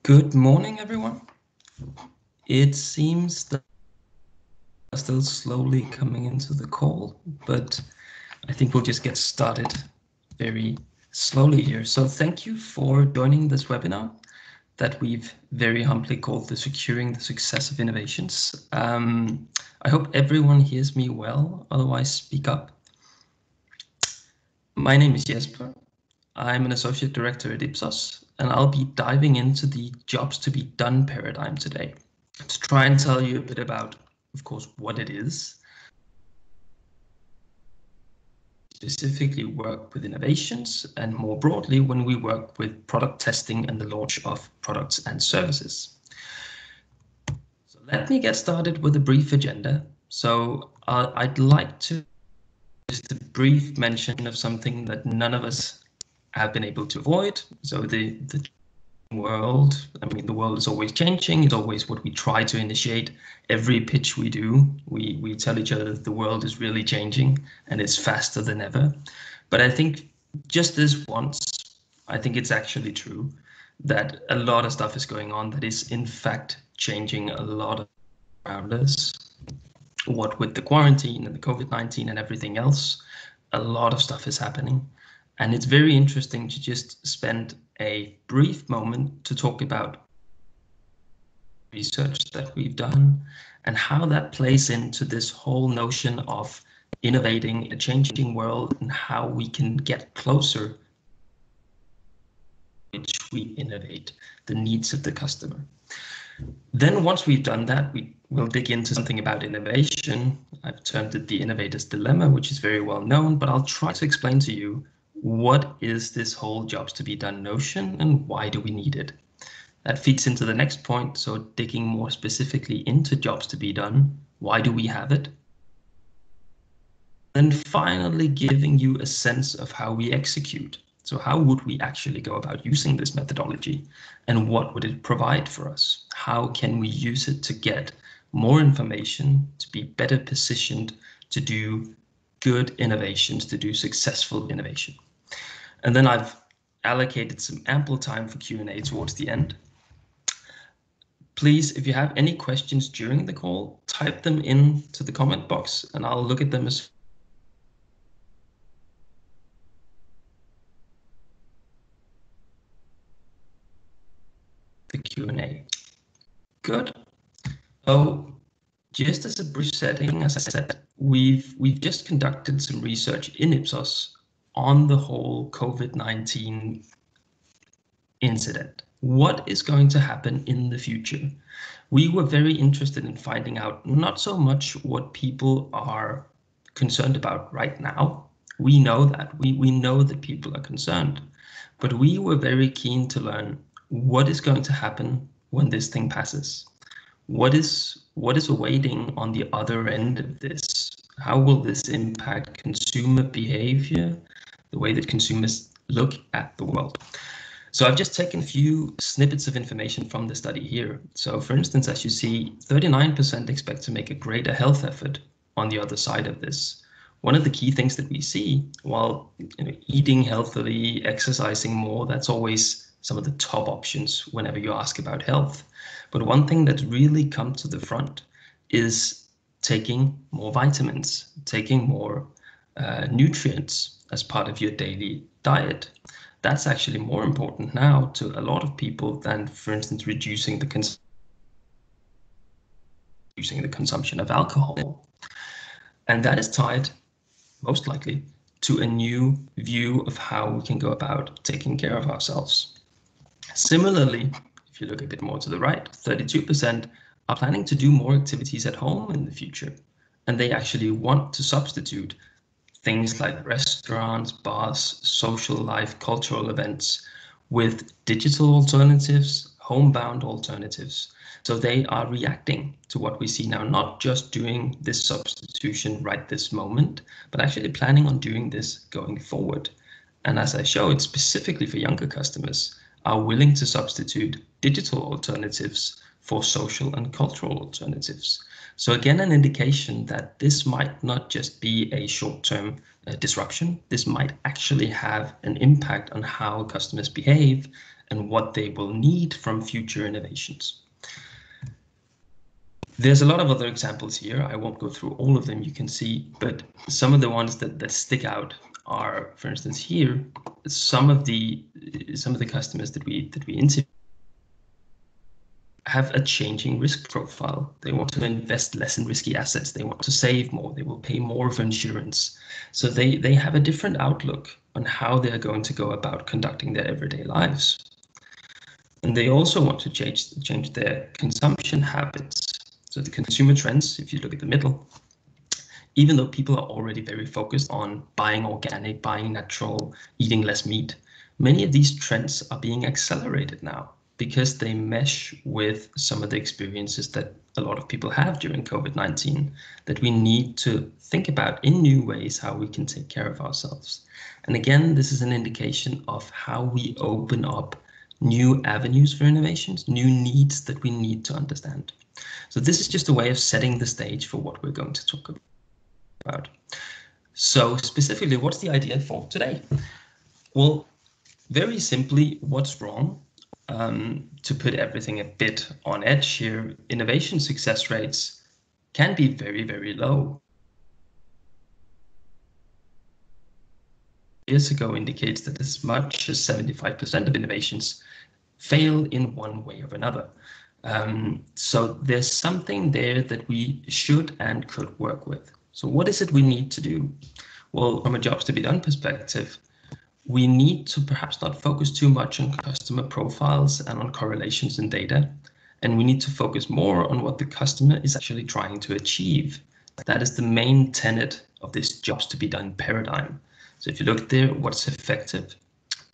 Good morning, everyone. It seems that we're still slowly coming into the call, but I think we'll just get started very slowly here. So thank you for joining this webinar that we've very humbly called the Securing the Success of Innovations. I hope everyone hears me well, otherwise speak up. My name is Jesper. I'm an associate director at IPSOS, and I'll be diving into the jobs to be done paradigm today to try and tell you a bit about, of course, what it is, specifically work with innovations, and more broadly, when we work with product testing and the launch of products and services. So let me get started with a brief agenda. So I'd like to just a brief mention of something that none of us have been able to avoid. So the world, I mean, the world is always changing. It's always what we try to initiate. Every pitch we do, we tell each other that the world is really changing and it's faster than ever. But I think just this once, I think it's actually true that a lot of stuff is going on that is in fact changing a lot around us. What with the quarantine and the COVID-19 and everything else, a lot of stuff is happening. And it's very interesting to just spend a brief moment to talk about research that we've done and how that plays into this whole notion of innovating a changing world and how we can get closer which we innovate, the needs of the customer. Then once we've done that, we will dig into something about innovation. I've termed it the innovator's dilemma, which is very well known, but I'll try to explain to you what is this whole jobs to be done notion and why do we need it? That feeds into the next point. So digging more specifically into jobs to be done, why do we have it? Then finally giving you a sense of how we execute. So how would we actually go about using this methodology and what would it provide for us? How can we use it to get more information, to be better positioned to do good innovations, to do successful innovation? And then I've allocated some ample time for Q&A towards the end. Please, if you have any questions during the call, type them into the comment box and I'll look at them as the Q&A. Good. So just as a brief setting, as I said, we've just conducted some research in IPSOS on the whole COVID-19 incident. What is going to happen in the future? We were very interested in finding out not so much what people are concerned about right now. We know that. We know that people are concerned, but we were very keen to learn what is going to happen when this thing passes. What is awaiting on the other end of this? How will this impact consumer behavior, the way that consumers look at the world? So I've just taken a few snippets of information from the study here. So for instance, as you see, 39% expect to make a greater health effort on the other side of this. One of the key things that we see, while eating healthily, exercising more, that's always some of the top options whenever you ask about health. But one thing that's really come to the front is taking more vitamins, taking more nutrients as part of your daily diet. That's actually more important now to a lot of people than, for instance, reducing the consumption of alcohol. And that is tied, most likely, to a new view of how we can go about taking care of ourselves. Similarly, if you look a bit more to the right, 32% are planning to do more activities at home in the future, and they actually want to substitute things like restaurants, bars, social life, cultural events with digital alternatives, homebound alternatives. So they are reacting to what we see now, not just doing this substitution right this moment, but actually planning on doing this going forward. And as I showed, specifically for younger customers, are willing to substitute digital alternatives for social and cultural alternatives. So again, an indication that this might not just be a short-term disruption. This might actually have an impact on how customers behave and what they will need from future innovations. There's a lot of other examples here. I won't go through all of them, you can see, but some of the ones that stick out are, for instance, here, some of the customers that we interview have a changing risk profile. They want to invest less in risky assets. They want to save more. They will pay more for insurance. So they have a different outlook on how they're going to go about conducting their everyday lives. And they also want to change their consumption habits. So the consumer trends, if you look at the middle, even though people are already very focused on buying organic, buying natural, eating less meat, many of these trends are being accelerated now because they mesh with some of the experiences that a lot of people have during COVID-19, that we need to think about in new ways how we can take care of ourselves. And again, this is an indication of how we open up new avenues for innovations, new needs that we need to understand. So this is just a way of setting the stage for what we're going to talk about. So specifically, what's the idea for today? Well, very simply, what's wrong? To put everything a bit on edge here, innovation success rates can be very, very low. Years ago indicates that as much as 75% of innovations fail in one way or another. So there's something there that we should and could work with. So what is it we need to do? Well, from a jobs to be done perspective, we need to perhaps not focus too much on customer profiles and on correlations in data. And we need to focus more on what the customer is actually trying to achieve. That is the main tenet of this jobs to be done paradigm. So if you look there, what's effective?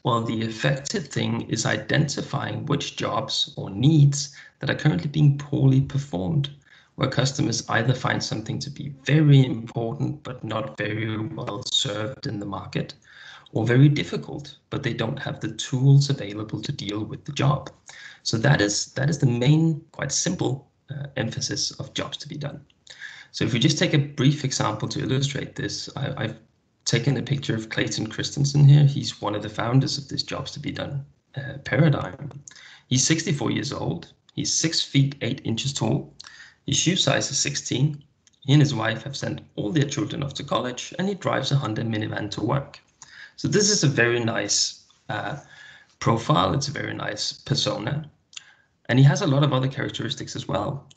Well, the effective thing is identifying which jobs or needs that are currently being poorly performed, where customers either find something to be very important but not very well served in the market, or very difficult, but they don't have the tools available to deal with the job. So that is the main, quite simple emphasis of jobs to be done. So if we just take a brief example to illustrate this, I've taken a picture of Clayton Christensen here. He's one of the founders of this jobs to be done paradigm. He's 64 years old. He's 6 feet 8 inches tall. His shoe size is 16. He and his wife have sent all their children off to college, and he drives a Honda minivan to work. So this is a very nice profile. It's a very nice persona. And he has a lot of other characteristics as well.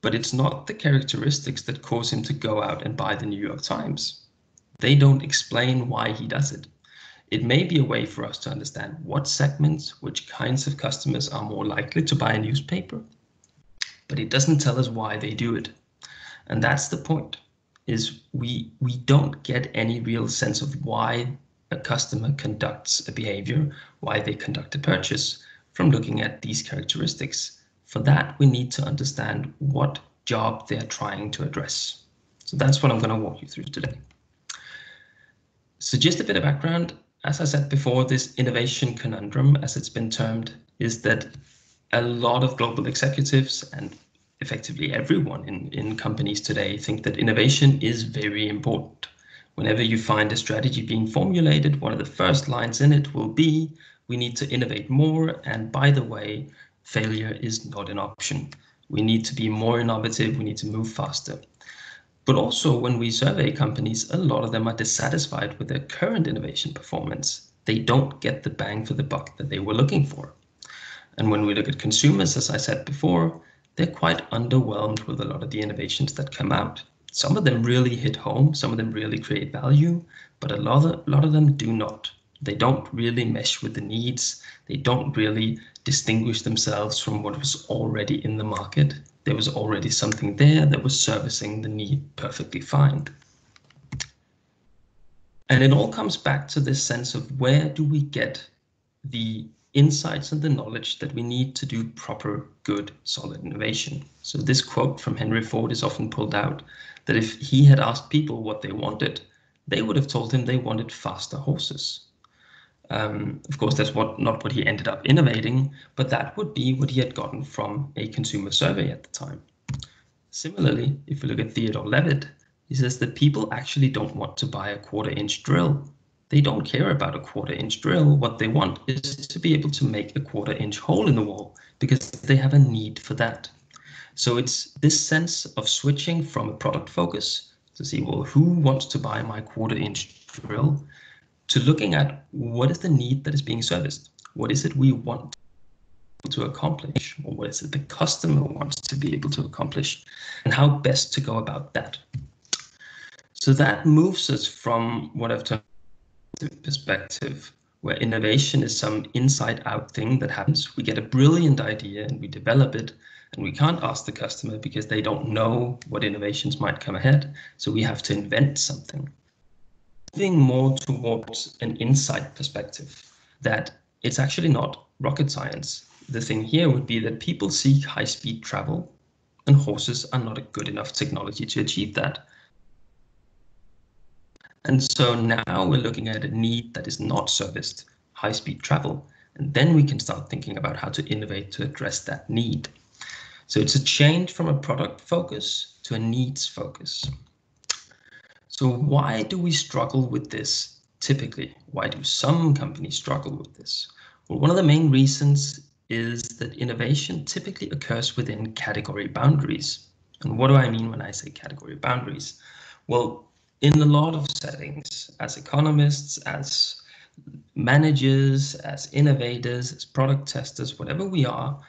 But it's not the characteristics that cause him to go out and buy the New York Times. They don't explain why he does it. It may be a way for us to understand what segments, which kinds of customers are more likely to buy a newspaper, but it doesn't tell us why they do it. And that's the point, is we don't get any real sense of why a customer conducts a behavior, why they conduct a purchase, from looking at these characteristics. For that, we need to understand what job they're trying to address. So that's what I'm going to walk you through today. So just a bit of background. As I said before, this innovation conundrum, as it's been termed, is that a lot of global executives and effectively everyone in companies today think that innovation is very important. Whenever you find a strategy being formulated, one of the first lines in it will be, we need to innovate more, and by the way, failure is not an option. We need to be more innovative, we need to move faster. But also when we survey companies, a lot of them are dissatisfied with their current innovation performance. They don't get the bang for the buck that they were looking for. And when we look at consumers, as I said before, they're quite underwhelmed with a lot of the innovations that come out. Some of them really hit home, some of them really create value, but a lot of them do not. They don't really mesh with the needs. They don't really distinguish themselves from what was already in the market. There was already something there that was servicing the need perfectly fine. And it all comes back to this sense of where do we get the insights and the knowledge that we need to do proper, good, solid innovation. So this quote from Henry Ford is often pulled out, that if he had asked people what they wanted, they would have told him they wanted faster horses. Of course, that's not what he ended up innovating, but that would be what he had gotten from a consumer survey at the time. Similarly, if we look at Theodore Levitt, he says that people actually don't want to buy a 1/4-inch drill. They don't care about a 1/4-inch drill. What they want is to be able to make a 1/4-inch hole in the wall because they have a need for that. So it's this sense of switching from a product focus to see, well, who wants to buy my 1/4-inch drill, to looking at what is the need that is being serviced? What is it we want to accomplish, or what is it the customer wants to be able to accomplish, and how best to go about that. So that moves us from what I've termed perspective, where innovation is some inside-out thing that happens. We get a brilliant idea and we develop it, and we can't ask the customer because they don't know what innovations might come ahead. So we have to invent something. Moving more towards an insight perspective, that it's actually not rocket science. The thing here would be that people seek high-speed travel, and horses are not a good enough technology to achieve that. And so now we're looking at a need that is not serviced, high-speed travel, and then we can start thinking about how to innovate to address that need. So it's a change from a product focus to a needs focus. So why do we struggle with this typically? Why do some companies struggle with this? Well, one of the main reasons is that innovation typically occurs within category boundaries. And what do I mean when I say category boundaries? Well, in a lot of settings, as economists, as managers, as innovators, as product testers, whatever we are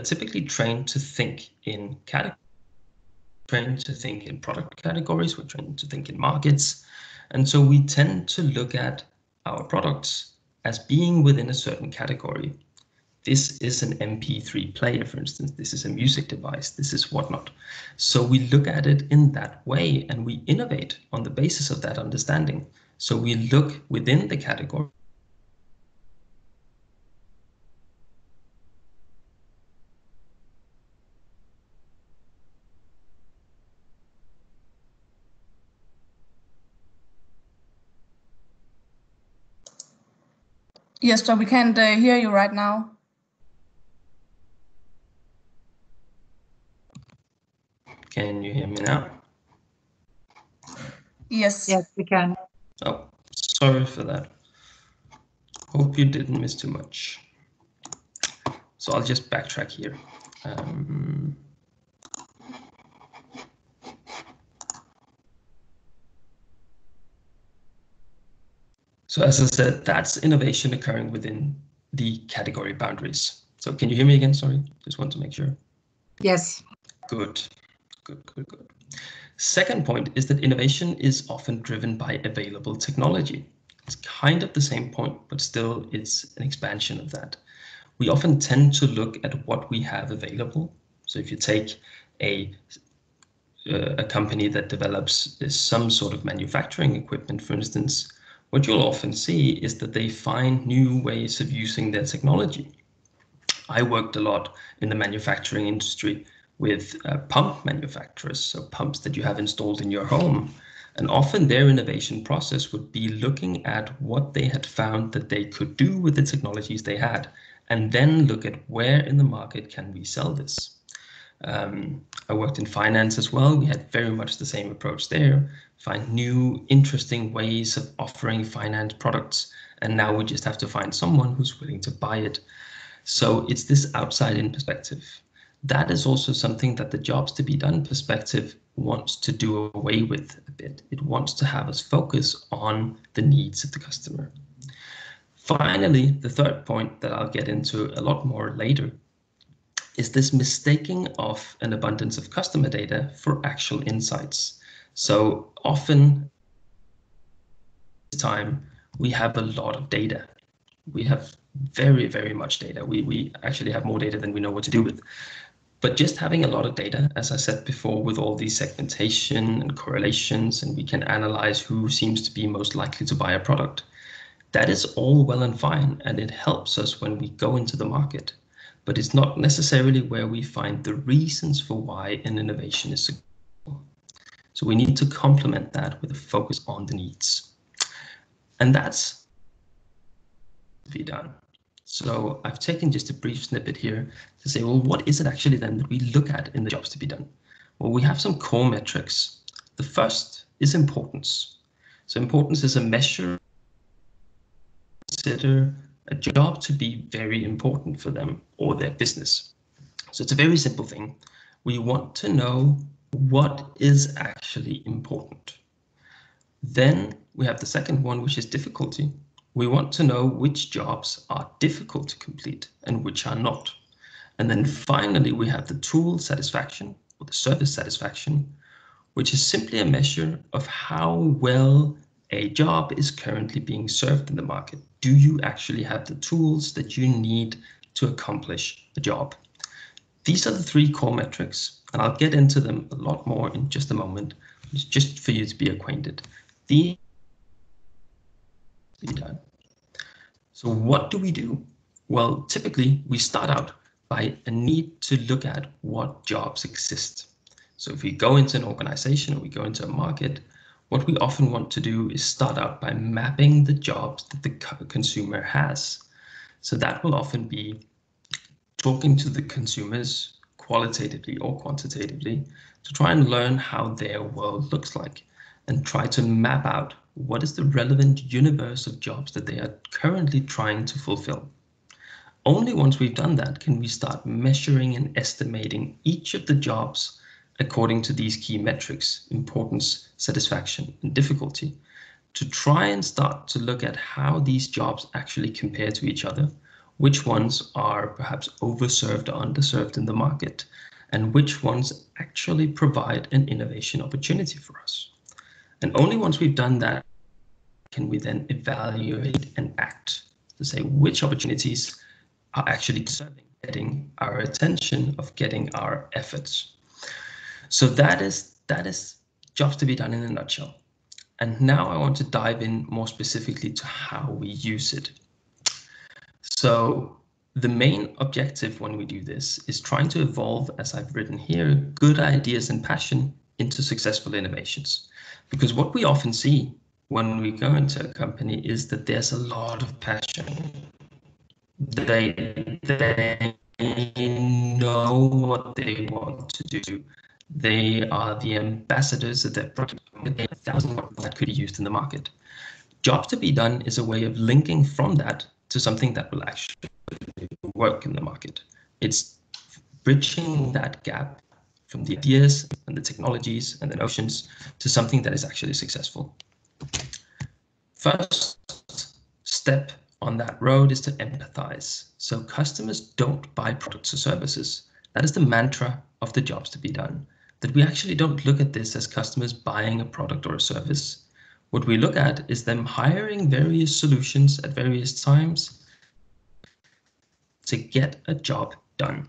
typically trained to think in categories, trained to think in product categories, we're trained to think in markets. And so we tend to look at our products as being within a certain category. This is an MP3 player, for instance. This is a music device. This is whatnot. So we look at it in that way, and we innovate on the basis of that understanding. So we look within the category. Yes, so we can't hear you right now. Can you hear me now? Yes. Yes, we can. Oh, sorry for that. Hope you didn't miss too much. So I'll just backtrack here. So as I said, that's innovation occurring within the category boundaries. So can you hear me again? Sorry, just want to make sure. Yes. Good. Second point is that innovation is often driven by available technology. It's kind of the same point, but still it's an expansion of that. We often tend to look at what we have available. So if you take a company that develops some sort of manufacturing equipment, for instance, what you'll often see is that they find new ways of using their technology. I worked a lot in the manufacturing industry with pump manufacturers, so pumps that you have installed in your home. And often their innovation process would be looking at what they had found that they could do with the technologies they had, and then look at where in the market can we sell this. I worked in finance as well. We had very much the same approach there. Find new, interesting ways of offering finance products. And now we just have to find someone who's willing to buy it. So it's this outside-in perspective. That is also something that the jobs to be done perspective wants to do away with a bit. It wants to have us focus on the needs of the customer. Finally, the third point that I'll get into a lot more later is this mistaking of an abundance of customer data for actual insights. So often this time we have a lot of data. We have very, very much data. We actually have more data than we know what to do with. But just having a lot of data, as I said before, with all these segmentation and correlations, and we can analyze who seems to be most likely to buy a product, that is all well and fine, and it helps us when we go into the market. But it's not necessarily where we find the reasons for why an innovation is successful. So we need to complement that with a focus on the needs. And that's to be done. So I've taken just a brief snippet here to say, well, what is it actually then that we look at in the jobs to be done? Well, we have some core metrics. The first is importance. So importance is a measure consider a job to be very important for them or their business. So it's a very simple thing. We want to know what is actually important. Then we have the second one, which is difficulty. We want to know which jobs are difficult to complete and which are not. And then finally, we have the tool satisfaction or the service satisfaction, which is simply a measure of how well a job is currently being served in the market. Do you actually have the tools that you need to accomplish a job? These are the three core metrics, and I'll get into them a lot more in just a moment. It's just for you to be acquainted. So what do we do? Well, typically we start out by a need to look at what jobs exist. So if we go into an organization or we go into a market, what we often want to do is start out by mapping the jobs that the consumer has. So that will often be talking to the consumers qualitatively or quantitatively to try and learn how their world looks like and try to map out what is the relevant universe of jobs that they are currently trying to fulfill. Only once we've done that can we start measuring and estimating each of the jobs according to these key metrics: importance, satisfaction, and difficulty, to try and start to look at how these jobs actually compare to each other, which ones are perhaps overserved or underserved in the market, and which ones actually provide an innovation opportunity for us. And only once we've done that can we then evaluate and act to say which opportunities are actually deserving, getting our attention, of getting our efforts. So that is jobs to be done in a nutshell. And now I want to dive in more specifically to how we use it. So the main objective when we do this is trying to evolve, as I've written here, good ideas and passion into successful innovations. Because what we often see when we go into a company is that there's a lot of passion. They know what they want to do. They are the ambassadors of their product. They have thousands that could be used in the market. Job to be done is a way of linking from that to something that will actually work in the market. It's bridging that gap from the ideas and the technologies and the notions to something that is actually successful. First step on that road is to empathize. So customers don't buy products or services. That is the mantra of the jobs to be done, that we actually don't look at this as customers buying a product or a service. What we look at is them hiring various solutions at various times to get a job done.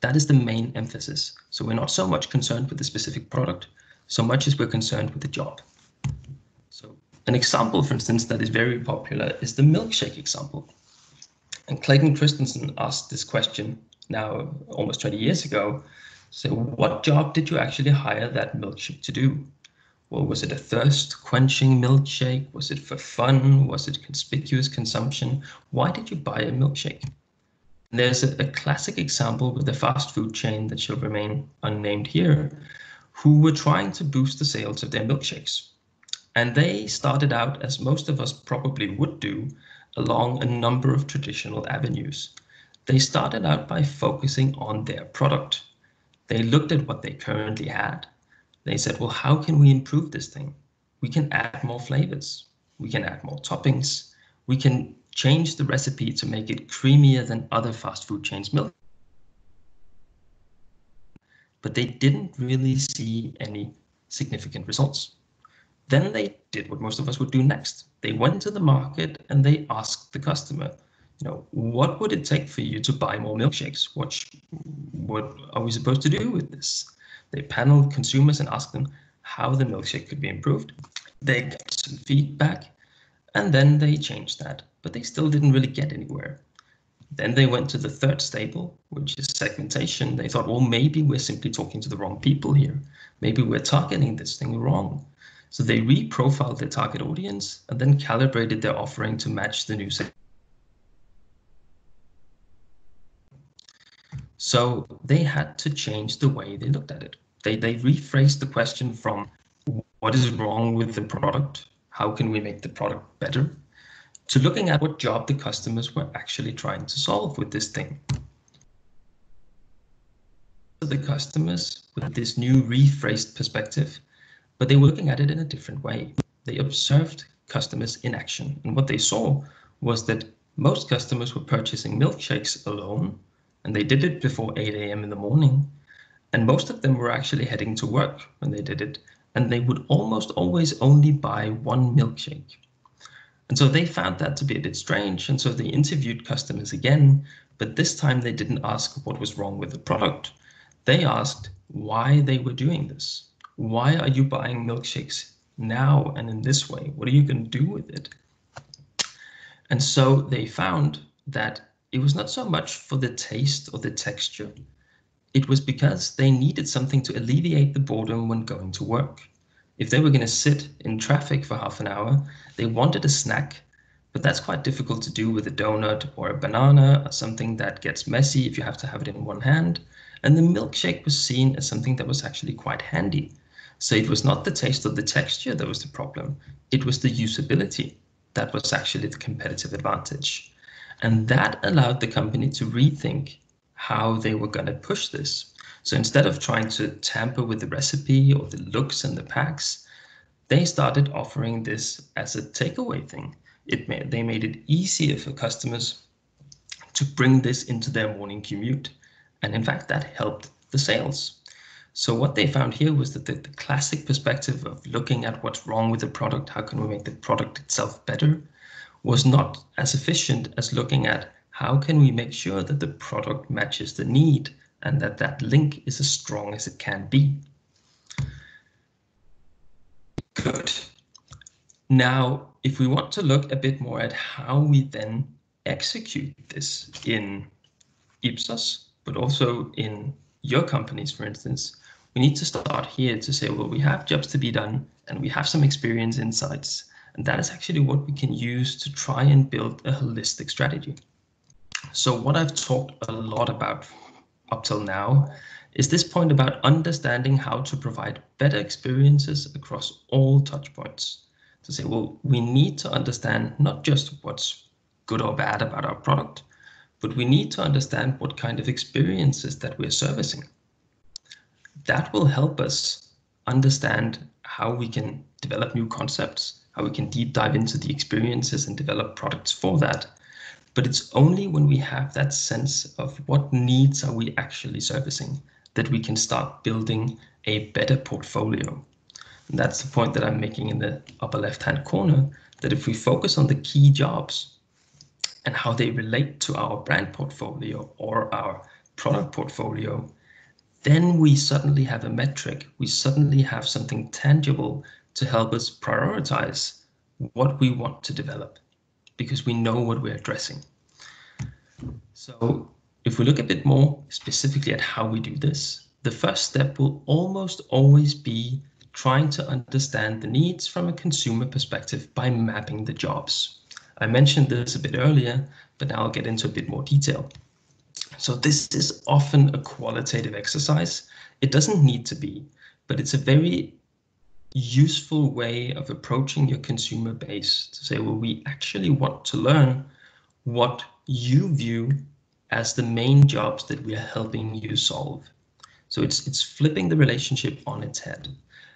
That is the main emphasis. So we're not so much concerned with the specific product, so much as we're concerned with the job. So an example, for instance, that is very popular is the milkshake example. And Clayton Christensen asked this question now almost 20 years ago. So what job did you actually hire that milkshake to do? Well, was it a thirst-quenching milkshake? Was it for fun? Was it conspicuous consumption? Why did you buy a milkshake? And there's a classic example with a fast food chain that shall remain unnamed here, who were trying to boost the sales of their milkshakes. And they started out, as most of us probably would do, along a number of traditional avenues. They started out by focusing on their product. They looked at what they currently had. They said, well, how can we improve this thing? We can add more flavors. We can add more toppings. We can change the recipe to make it creamier than other fast food chains' milk. But they didn't really see any significant results. Then they did what most of us would do next. They went to the market and they asked the customer, what would it take for you to buy more milkshakes? What are we supposed to do with this? They paneled consumers and asked them how the milkshake could be improved. They got some feedback and then they changed that, but they still didn't really get anywhere. Then they went to the third stable, which is segmentation. They thought, well, maybe we're simply talking to the wrong people here. Maybe we're targeting this thing wrong. So they reprofiled their target audience and then calibrated their offering to match the new segment. So they had to change the way they looked at it. They rephrased the question from what is wrong with the product? How can we make the product better? to looking at what job the customers were actually trying to solve with this thing. The customers with this new rephrased perspective, but they were looking at it in a different way. They observed customers in action, and what they saw was that most customers were purchasing milkshakes alone, and they did it before 8 a.m. in the morning, and most of them were actually heading to work when they did it, and they would almost always only buy one milkshake. And so they found that to be a bit strange, and so they interviewed customers again, but this time they didn't ask what was wrong with the product. They asked why they were doing this. Why are you buying milkshakes now and in this way? What are you going to do with it? And so they found that it was not so much for the taste or the texture. It was because they needed something to alleviate the boredom when going to work. If they were going to sit in traffic for half an hour, they wanted a snack, but that's quite difficult to do with a donut or a banana or something that gets messy if you have to have it in one hand. And the milkshake was seen as something that was actually quite handy. So it was not the taste or the texture that was the problem. It was the usability that was actually the competitive advantage. And that allowed the company to rethink how they were going to push this. So instead of trying to tamper with the recipe or the looks and the packs, they started offering this as a takeaway thing. They made it easier for customers to bring this into their morning commute. And in fact, that helped the sales. So what they found here was that the classic perspective of looking at what's wrong with the product, how can we make the product itself better, was not as efficient as looking at how can we make sure that the product matches the need and that that link is as strong as it can be. Good. Now, if we want to look a bit more at how we then execute this in IPSOS, but also in your companies, for instance, we need to start here to say, well, we have jobs to be done and we have some experience insights. And that is actually what we can use to try and build a holistic strategy. So what I've talked a lot about up till now is this point about understanding how to provide better experiences across all touch points. To say, well, we need to understand not just what's good or bad about our product, but we need to understand what kind of experiences that we're servicing. That will help us understand how we can develop new concepts, how we can deep dive into the experiences and develop products for that. But it's only when we have that sense of what needs are we actually servicing that we can start building a better portfolio. And that's the point that I'm making in the upper left-hand corner, that if we focus on the key jobs and how they relate to our brand portfolio or our product portfolio, then we suddenly have a metric. We suddenly have something tangible to help us prioritize what we want to develop, because we know what we're addressing. So if we look a bit more specifically at how we do this, the first step will almost always be trying to understand the needs from a consumer perspective by mapping the jobs. I mentioned this a bit earlier, but now I'll get into a bit more detail. So this is often a qualitative exercise. It doesn't need to be, but it's a very useful way of approaching your consumer base to say, well, we actually want to learn what you view as the main jobs that we are helping you solve. So it's flipping the relationship on its head.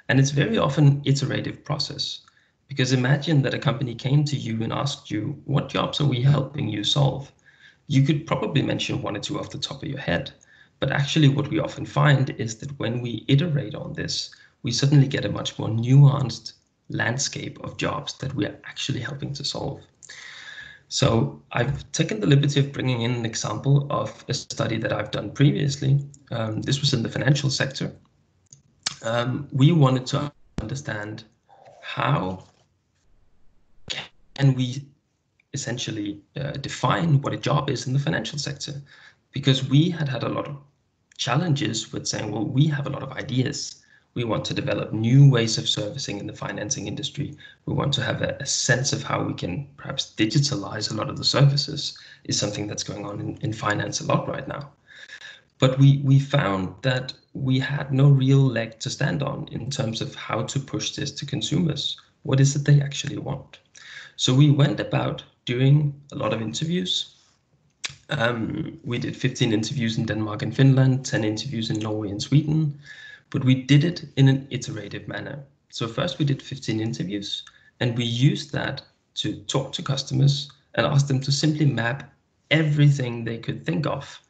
And it's very often iterative process, because imagine that a company came to you and asked you, what jobs are we helping you solve? You could probably mention one or two off the top of your head, but actually what we often find is that when we iterate on this, we suddenly get a much more nuanced landscape of jobs that we are actually helping to solve. So I've taken the liberty of bringing in an example of a study that I've done previously. This was in the financial sector. We wanted to understand how can we essentially define what a job is in the financial sector, because we had a lot of challenges with saying, well, we have a lot of ideas. We want to develop new ways of servicing in the financing industry. We want to have a sense of how we can perhaps digitalize a lot of the services, is something that's going on in finance a lot right now. But we found that we had no real leg to stand on in terms of how to push this to consumers. What is it they actually want? So we went about doing a lot of interviews. We did 15 interviews in Denmark and Finland, 10 interviews in Norway and Sweden, but we did it in an iterative manner. So first we did 15 interviews, and we used that to talk to customers and ask them to simply map everything they could think of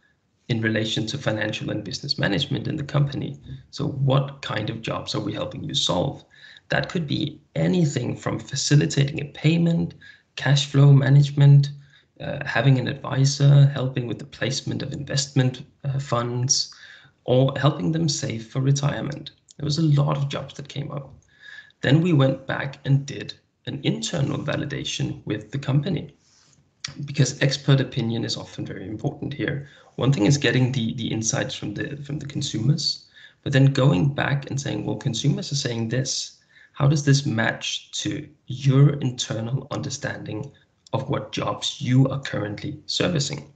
in relation to financial and business management in the company. So what kind of jobs are we helping you solve? That could be anything from facilitating a payment, cash flow management, having an advisor, helping with the placement of investment funds, or helping them save for retirement. There was a lot of jobs that came up. Then we went back and did an internal validation with the company, because expert opinion is often very important here. One thing is getting the insights from the consumers, but then going back and saying, well, consumers are saying this. How does this match to your internal understanding of what jobs you are currently servicing?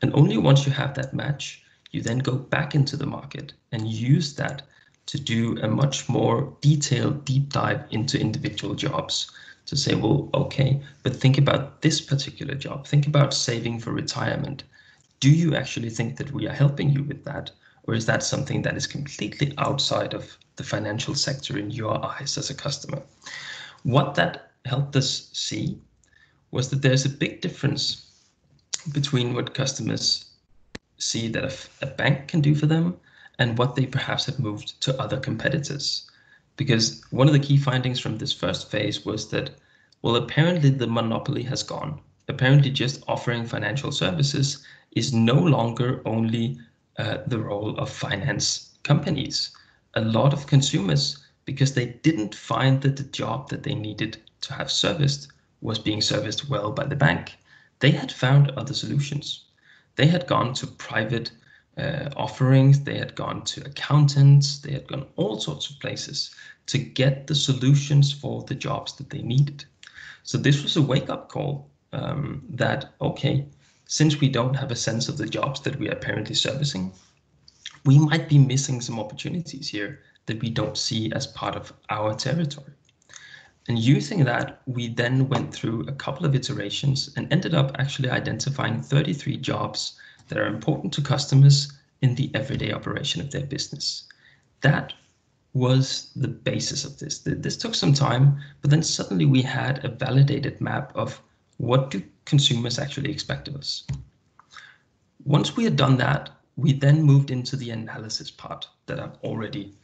And only once you have that match, you then go back into the market and use that to do a much more detailed deep dive into individual jobs, to say, well, okay, but think about this particular job. Think about saving for retirement. Do you actually think that we are helping you with that? Or is that something that is completely outside of the financial sector in your eyes as a customer? What that helped us see was that there's a big difference between what customers see that a bank can do for them and what they perhaps have moved to other competitors. Because one of the key findings from this first phase was that, well, apparently the monopoly has gone. Apparently just offering financial services is no longer only the role of finance companies. A lot of consumers, because they didn't find that the job that they needed to have serviced was being serviced well by the bank, they had found other solutions. They had gone to private offerings, they had gone to accountants, they had gone all sorts of places to get the solutions for the jobs that they needed. So this was a wake-up call that, okay, since we don't have a sense of the jobs that we are apparently servicing, we might be missing some opportunities here that we don't see as part of our territory. And using that, we then went through a couple of iterations and ended up actually identifying 33 jobs that are important to customers in the everyday operation of their business. That was the basis of this. This took some time, but then suddenly we had a validated map of what do consumers actually expect of us. Once we had done that, we then moved into the analysis part that I've already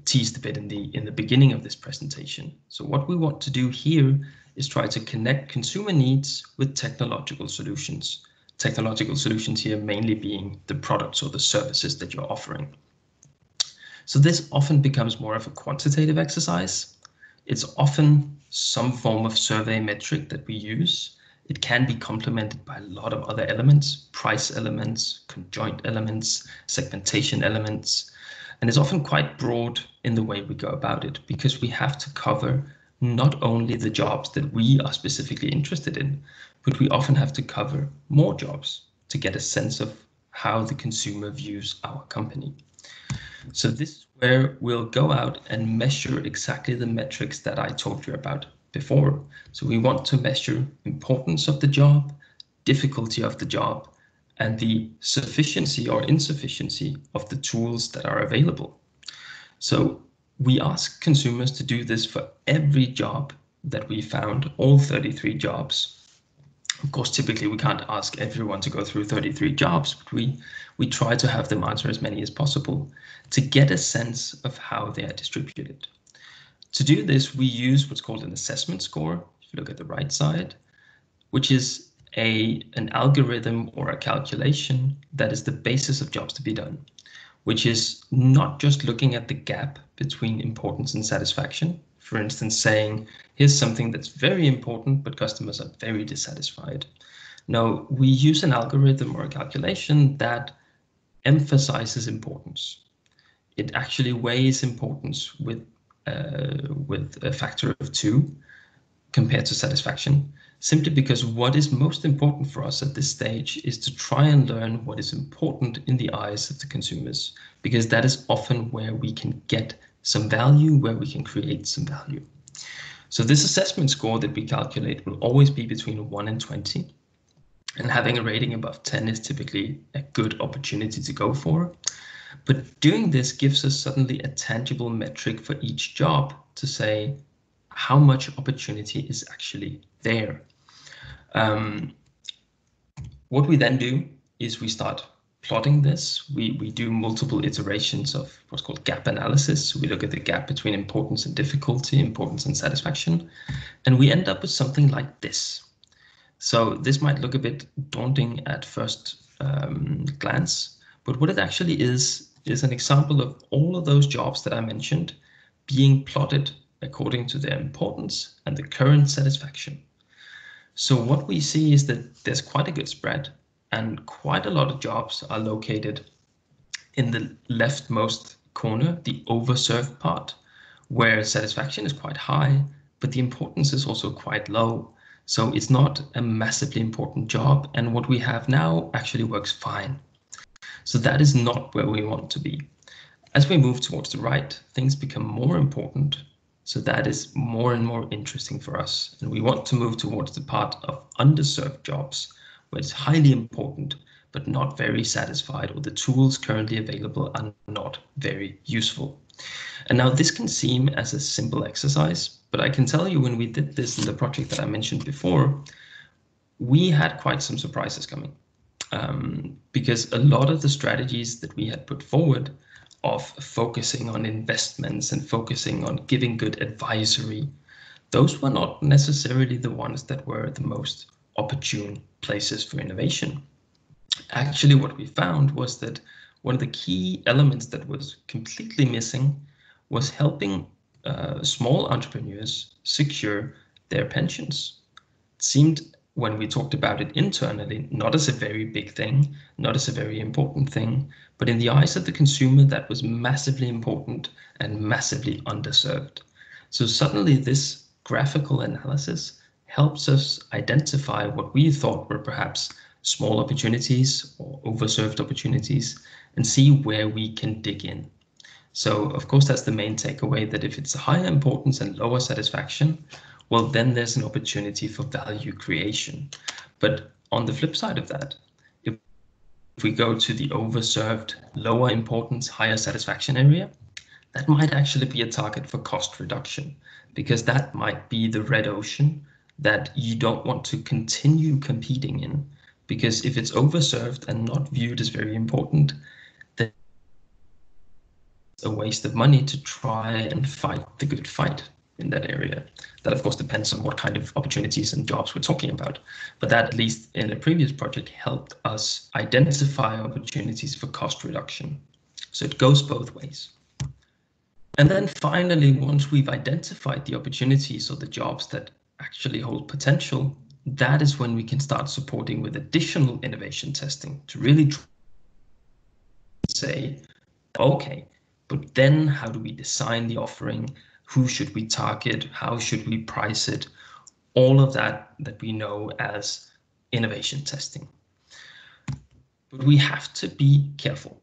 teased a bit in the beginning of this presentation. So what we want to do here is try to connect consumer needs with technological solutions. Technological solutions here mainly being the products or the services that you're offering. So this often becomes more of a quantitative exercise. It's often some form of survey metric that we use. It can be complemented by a lot of other elements, price elements, conjoint elements, segmentation elements, and it's often quite broad in the way we go about it, because we have to cover not only the jobs that we are specifically interested in, but we often have to cover more jobs to get a sense of how the consumer views our company. So this is where we'll go out and measure exactly the metrics that I told you about before. So we want to measure importance of the job, difficulty of the job, and the sufficiency or insufficiency of the tools that are available. So we ask consumers to do this for every job that we found, all 33 jobs. Of course, typically we can't ask everyone to go through 33 jobs, but we try to have them answer as many as possible to get a sense of how they are distributed. To do this, we use what's called an assessment score, if you look at the right side, which is an algorithm or a calculation that is the basis of jobs to be done, which is not just looking at the gap between importance and satisfaction. For instance, saying, here's something that's very important, but customers are very dissatisfied. No, we use an algorithm or a calculation that emphasizes importance. It actually weighs importance with a factor of 2 compared to satisfaction, simply because what is most important for us at this stage is to try and learn what is important in the eyes of the consumers, because that is often where we can get some value, where we can create some value. So this assessment score that we calculate will always be between 1 and 20. And having a rating above 10 is typically a good opportunity to go for. But doing this gives us suddenly a tangible metric for each job to say how much opportunity is actually there. What we then do is we start plotting this. We do multiple iterations of what's called gap analysis. We look at the gap between importance and difficulty, importance and satisfaction, and we end up with something like this. So this might look a bit daunting at first glance, but what it actually is an example of all of those jobs that I mentioned being plotted according to their importance and the current satisfaction. So what we see is that there's quite a good spread, and quite a lot of jobs are located in the leftmost corner, the overserved part, where satisfaction is quite high, but the importance is also quite low. So it's not a massively important job, and what we have now actually works fine. So that is not where we want to be. As we move towards the right, things become more important. So that is more and more interesting for us. And we want to move towards the part of underserved jobs, where it's highly important, but not very satisfied, or the tools currently available are not very useful. And now this can seem as a simple exercise, but I can tell you when we did this in the project that I mentioned before, we had quite some surprises coming. Because a lot of the strategies that we had put forward of focusing on investments and focusing on giving good advisory, those were not necessarily the ones that were the most opportune places for innovation. Actually, what we found was that one of the key elements that was completely missing was helping small entrepreneurs secure their pensions. It seemed, when we talked about it internally, not as a very big thing, not as a very important thing, but in the eyes of the consumer, that was massively important and massively underserved. So suddenly this graphical analysis helps us identify what we thought were perhaps small opportunities or overserved opportunities and see where we can dig in. So of course, that's the main takeaway, that if it's a higher importance and lower satisfaction, well, then there's an opportunity for value creation. But on the flip side of that, if we go to the overserved, lower importance, higher satisfaction area, that might actually be a target for cost reduction, because that might be the red ocean that you don't want to continue competing in. Because if it's overserved and not viewed as very important, then it's a waste of money to try and fight the good fight in that area. That of course depends on what kind of opportunities and jobs we're talking about, but that, at least in a previous project, helped us identify opportunities for cost reduction. So it goes both ways. And then finally, once we've identified the opportunities or the jobs that actually hold potential, that is when we can start supporting with additional innovation testing to really say, okay, but then how do we design the offering? Who should we target? How should we price it? All of that we know as innovation testing. But we have to be careful.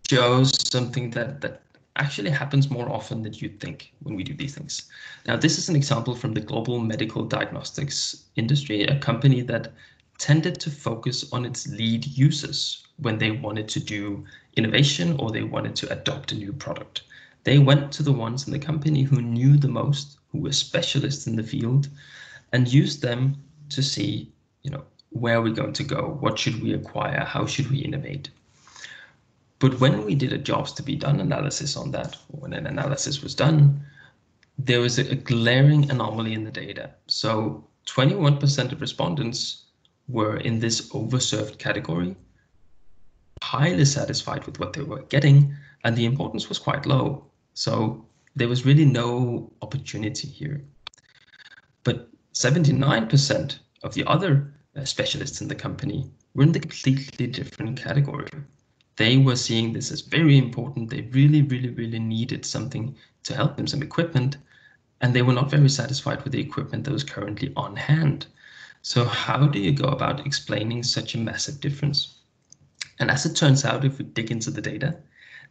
Shows something that actually happens more often than you'd think when we do these things. Now, this is an example from the global medical diagnostics industry, a company that tended to focus on its lead users when they wanted to do innovation or they wanted to adopt a new product. They went to the ones in the company who knew the most, who were specialists in the field, and used them to see, where are we going to go? What should we acquire? How should we innovate? But when we did a jobs to be done analysis on that, or when an analysis was done, there was a glaring anomaly in the data. So 21% of respondents were in this overserved category, highly satisfied with what they were getting, and the importance was quite low. So there was really no opportunity here. But 79% of the other specialists in the company were in the completely different category. They were seeing this as very important. They really, really, really needed something to help them, some equipment, and they were not very satisfied with the equipment that was currently on hand. So how do you go about explaining such a massive difference? And as it turns out, if we dig into the data,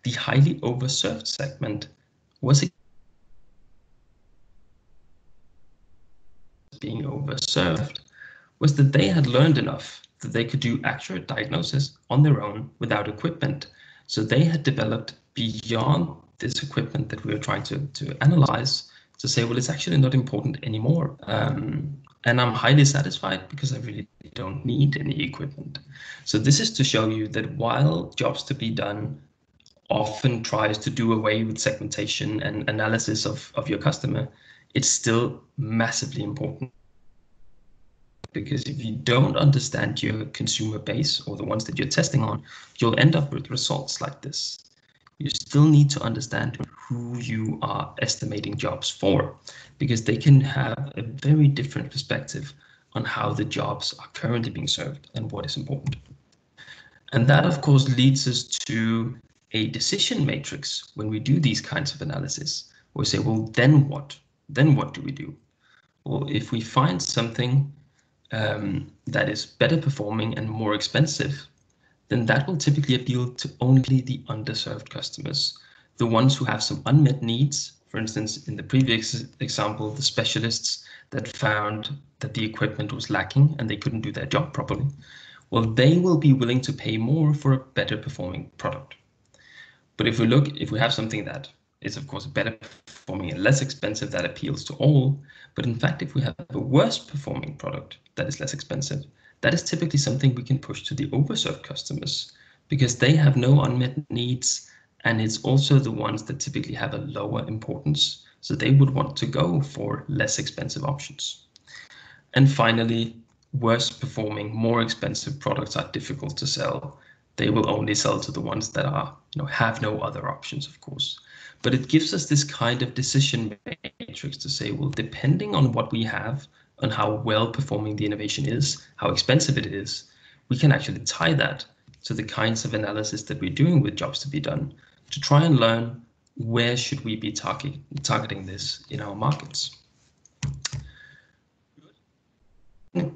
the highly overserved segment was being overserved was that they had learned enough that they could do accurate diagnosis on their own without equipment. So they had developed beyond this equipment that we were trying to analyze to say, well, it's actually not important anymore. And I'm highly satisfied because I really don't need any equipment. So this is to show you that while jobs to be done often tries to do away with segmentation and analysis of your customer, it's still massively important. Because if you don't understand your consumer base or the ones that you're testing on, you'll end up with results like this. You still need to understand who you are estimating jobs for, because they can have a very different perspective on how the jobs are currently being served and what is important. And that, of course, leads us to a decision matrix when we do these kinds of analysis. We say, well, then what? Then what do we do? Well, if we find something that is better performing and more expensive, then that will typically appeal to only the underserved customers, the ones who have some unmet needs. For instance, in the previous example, the specialists that found that the equipment was lacking and they couldn't do their job properly. Well, they will be willing to pay more for a better performing product. But if we have something that is, of course, better performing and less expensive, that appeals to all. But in fact, if we have a worse performing product that is less expensive, that is typically something we can push to the overserved customers because they have no unmet needs, and it's also the ones that typically have a lower importance. So they would want to go for less expensive options. And finally, worse performing, more expensive products are difficult to sell. They will only sell to the ones that are, have no other options, of course. But it gives us this kind of decision matrix to say, well, depending on what we have, on how well performing the innovation is, how expensive it is, we can actually tie that to the kinds of analysis that we're doing with jobs to be done to try and learn where should we be targeting this in our markets.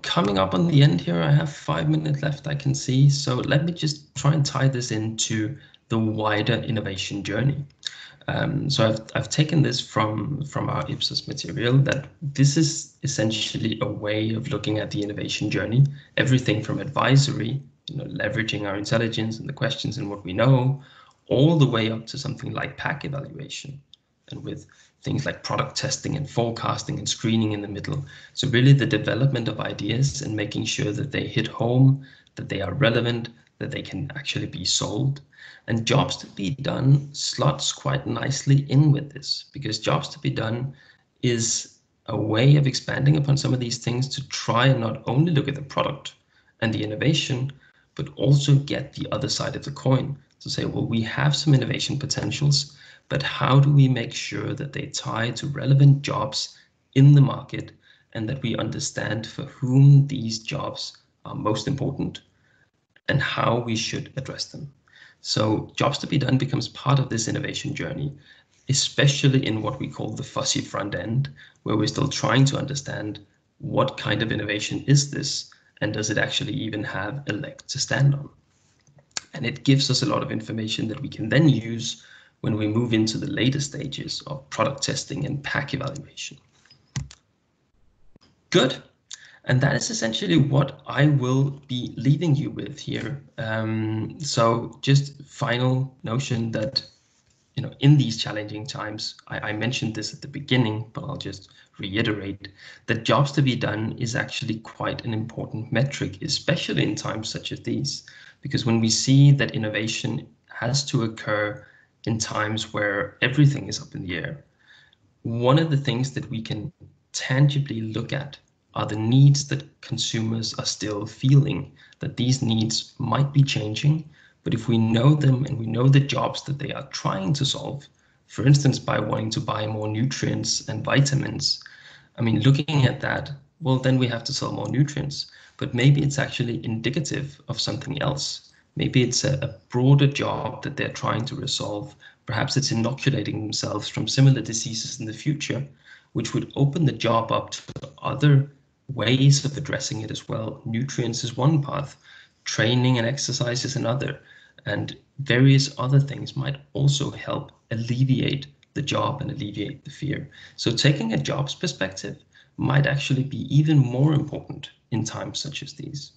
Coming up on the end here, I have 5 minutes left, I can see. So let me just try and tie this into the wider innovation journey. So I've taken this from our IPSOS material, that this is essentially a way of looking at the innovation journey, everything from advisory, leveraging our intelligence and the questions and what we know, all the way up to something like pack evaluation, and with things like product testing and forecasting and screening in the middle. So really the development of ideas and making sure that they hit home, that they are relevant, that they can actually be sold. And jobs to be done slots quite nicely in with this, because jobs to be done is a way of expanding upon some of these things to try and not only look at the product and the innovation, but also get the other side of the coin to say, well, we have some innovation potentials, but how do we make sure that they tie to relevant jobs in the market and that we understand for whom these jobs are most important and how we should address them. So jobs to be done becomes part of this innovation journey, especially in what we call the fuzzy front end, where we're still trying to understand what kind of innovation is this, and does it actually even have a leg to stand on? And it gives us a lot of information that we can then use when we move into the later stages of product testing and pack evaluation. Good. And that is essentially what I will be leaving you with here. So just final notion that, in these challenging times, I mentioned this at the beginning, but I'll just reiterate that jobs to be done is actually quite an important metric, especially in times such as these, because when we see that innovation has to occur in times where everything is up in the air, one of the things that we can tangibly look at are the needs that consumers are still feeling, that these needs might be changing, but if we know them and we know the jobs that they are trying to solve, for instance, by wanting to buy more nutrients and vitamins, looking at that, well, then we have to sell more nutrients, but maybe it's actually indicative of something else. Maybe it's a broader job that they're trying to resolve. Perhaps it's inoculating themselves from similar diseases in the future, which would open the job up to other ways of addressing it as well. Nutrients is one path, training and exercise is another. and various other things might also help alleviate the job and alleviate the fear. So taking a jobs perspective might actually be even more important in times such as these.